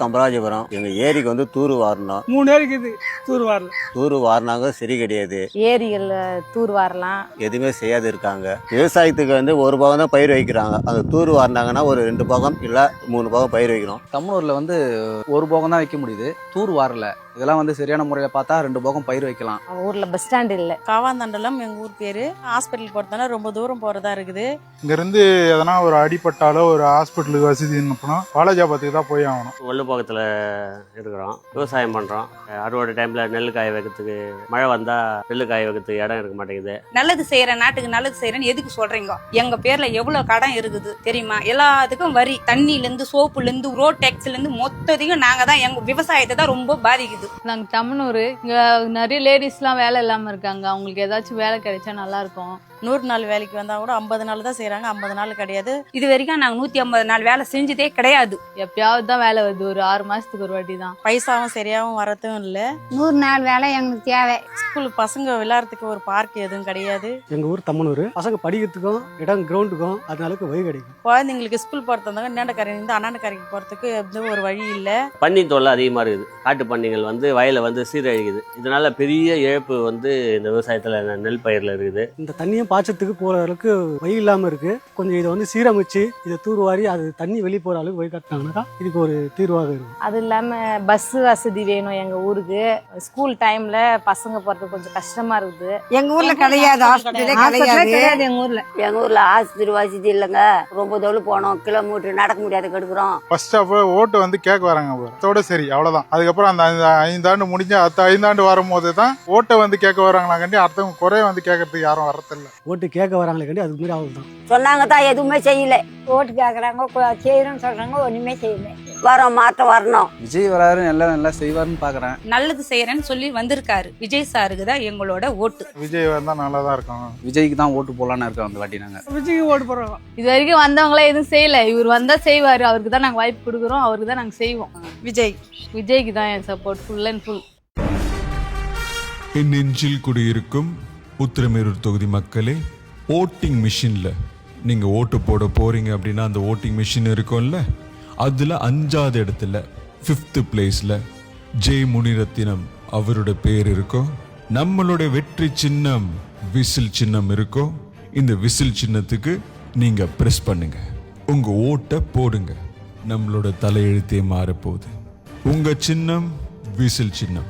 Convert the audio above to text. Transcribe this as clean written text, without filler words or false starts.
கம்பராஜபுரம். எங்க ஏரிக்கு வந்து தூர் வாரணும். 3 ஏரிக்கு இது தூர் வாரல. தூர் வாரினாங்க சரி கிடையாது. ஏரிகள்ல தூர் வாரலாம். எதுவுமே செய்யாது இருக்காங்க. விவசாயத்துக்கு வந்து ஒரு பாகம் தான் பயிர் வைக்கிறாங்க. அந்த தூர் வாரினாங்கன்னா ஒரு 2 பாகம் இல்ல 3 பாகம் பயிர் வைக்கணும். தம்மனூர்ல வந்து ஒரு போகம் தான் வைக்க முடியுது, தூர் வாரல. இதெல்லாம் வந்து சரியான முறையில பார்த்தா 2 போகம் பயிர் வைக்கலாம். ஊர்ல பஸ் ஸ்டாண்ட் இல்ல. காவாந்தண்டலம் எங்க ஊர் பேரு. ஹாஸ்பிட்டல் போறதுனால ரொம்ப தூரம் போறதா இருக்குது. இங்க இருந்து எதனா ஒரு அடிப்பட்டாலோ ஒரு ஹாஸ்பிட்டலுக்கு வசதி போனோம் வாலாஜாபாத்துக்கு தான் போய் ஆகணும். வெள்ளப்போகத்தில் இருக்கிறோம், விவசாயம் பண்ணுறோம். அறுவடை டைமில் நெல் காய வைக்கிறதுக்கு மழை வந்தால் நெல் காய வைக்கிறதுக்கு இடம் இருக்க மாட்டேங்குது. நல்லது செய்யறேன், நாட்டுக்கு நல்லது செய்யறேன்னு எதுக்கு சொல்றீங்க? எங்க பேர்ல எவ்வளவு கடன் இருக்குது தெரியுமா? எல்லாத்துக்கும் வரி, தண்ணில இருந்து சோப்புல இருந்து ரோட் டேக்ஸ்ல இருந்து மொத்தத்தையும் நாங்க தான், எங்க விவசாயத்தை தான் ரொம்ப பாதிக்குது. நாங்க தம்மனூர், இங்க நிறைய லேடிஸ் எல்லாம் வேலை இல்லாம இருக்காங்க. அவங்களுக்கு ஏதாச்சும் வேலை கிடைச்சா நல்லா இருக்கும். 100 நாள் வேலைக்கு வந்தா கூட 50 நாள் தான் செய்யறாங்க, 50 நாள் கிடையாது. இது வரைக்கும் நாங்க 150 நாள் வேலை செஞ்சதே கிடையாது. எப்பயாவது தான் வேலை வருது, ஒரு 6 மாசத்துக்கு ஒரு வாட்டி தான். பைசாவும் சரியாவும் வரதும் இல்ல. 100 நாள் வேலை எங்களுக்கு தேவை. ஸ்கூல் பசங்க விளையாடுறதுக்கு ஒரு பார்க் எதுவும் கிடையாது. எங்க ஊர் தம்மனூர். பசங்க படிக்கிறதுக்கும் இடம் கிரவுண்டுக்கும் அதனால வழி கிடைக்கும். குழந்தைங்களுக்கு ஸ்கூல் போறதுனால நீண்டக்கரையிலிருந்து அண்ணாண்டக்கரைக்கு போறதுக்கு எந்த ஒரு வழி இல்ல. பன்னி தொல்லை அதிகமாக இருக்குது. காட்டு பன்னிகள் வந்து வயலை வந்து சீரழிக்குது. இதனால பெரிய இழப்பு வந்து இந்த விவசாயத்தில் நெல் பயிரில் இருக்குது. இந்த தண்ணியும் பாய்ச்சத்துக்கு போற அளவுக்கு வழி இல்லாம இருக்கு. கொஞ்சம் இதை வந்து சீரமைச்சு இதை தூர்வாரி அது தண்ணி வெளியே போற அளவுக்கு வழி காட்டினாங்கன்னா இதுக்கு ஒரு தீர்வாக இருக்கும். அது இல்லாம பஸ் வசதி வேணும் எங்க ஊருக்கு. ஸ்கூல் டைம்ல பசங்க போறதுக்கு கொஞ்சம் கஷ்டமா இருக்குது. எங்க ஊர்ல கிடையாது, ஹாஸ்பிட்டலே கிடையாது. எங்க ஊர்ல ஆஸ்பத்திரி வசதி இல்லைங்க. ரொம்ப தொழில் போனோம், கிலோமீட்டர் நடக்க முடியாத கெடுக்கிறோம். ஃபர்ஸ்ட் ஆஃப் ஓட்டு வந்து கேட்க வராங்க, அதோட சரி அவ்வளவுதான். அதுக்கப்புறம் அந்த 5 ஆண்டு முடிஞ்சு அடுத்த 5 ஆண்டு வரும்போது தான் ஓட்டை வந்து கேட்க வராங்களாண்டி, அடுத்தவங்க குறைய வந்து கேட்கறதுக்கு யாரும் வரதில்ல. ஓட்டு கேட்க வராங்களே கண்டி அதுக்கு முன்னாடி அவ்வளவு தான் சொன்னாங்க தான், எதுவுமே செய்யல. ஓட்டு கேக்குறாங்க, செய்யறோம்னு சொல்றாங்க, ஒண்ணுமே செய்யல. வரோம், மாற்றம் வரணும். விஜய் வராரு, நல்லா செய்வாருன்னு பாக்குறேன். நல்லது செய்யறேன்னு சொல்லி வந்திருக்காரு. விஜய் சாருக்கு தான் எங்களோட ஓட்டு. விஜய் வந்தா நல்லா தான் இருக்கும். விஜய்க்கு தான் ஓட்டு போடலான்னு இருக்கோம் அந்த வாட்டி நாங்க. விஜய்க்கு ஓட்டு போடுறோம். இது வரைக்கும் வந்தவங்களே எதுவும் செய்யல. இவர் வந்தா செய்வாரு. அவருக்கு தான் நாங்க வாய்ப்பு கொடுக்குறோம், அவருக்கு தான் நாங்க செய்வோம். விஜய்க்கு தான் என் சப்போர்ட், ஃபுல் அண்ட் ஃபுல். என் நெஞ்சில் குடியிருக்கும் உத்திரமேரூர் தொகுதி மக்களே, ஓட்டிங் மிஷினில் நீங்கள் ஓட்டு போட போகிறீங்க அப்படின்னா அந்த ஓட்டிங் மிஷின் இருக்கும்ல, அதில் 5வது இடத்துல 5th பிளேஸில் ஜே முனிரத்தினம் அவரோட பேர் இருக்கோ. நம்மளோட வெற்றி சின்னம் விசில் சின்னம் இருக்கோ. இந்த விசில் சின்னத்துக்கு நீங்கள் ப்ரெஸ் பண்ணுங்க, உங்கள் ஓட்டை போடுங்க. நம்மளோட தலையெழுத்தே மாறப்போகுது. உங்கள் சின்னம் விசில் சின்னம்.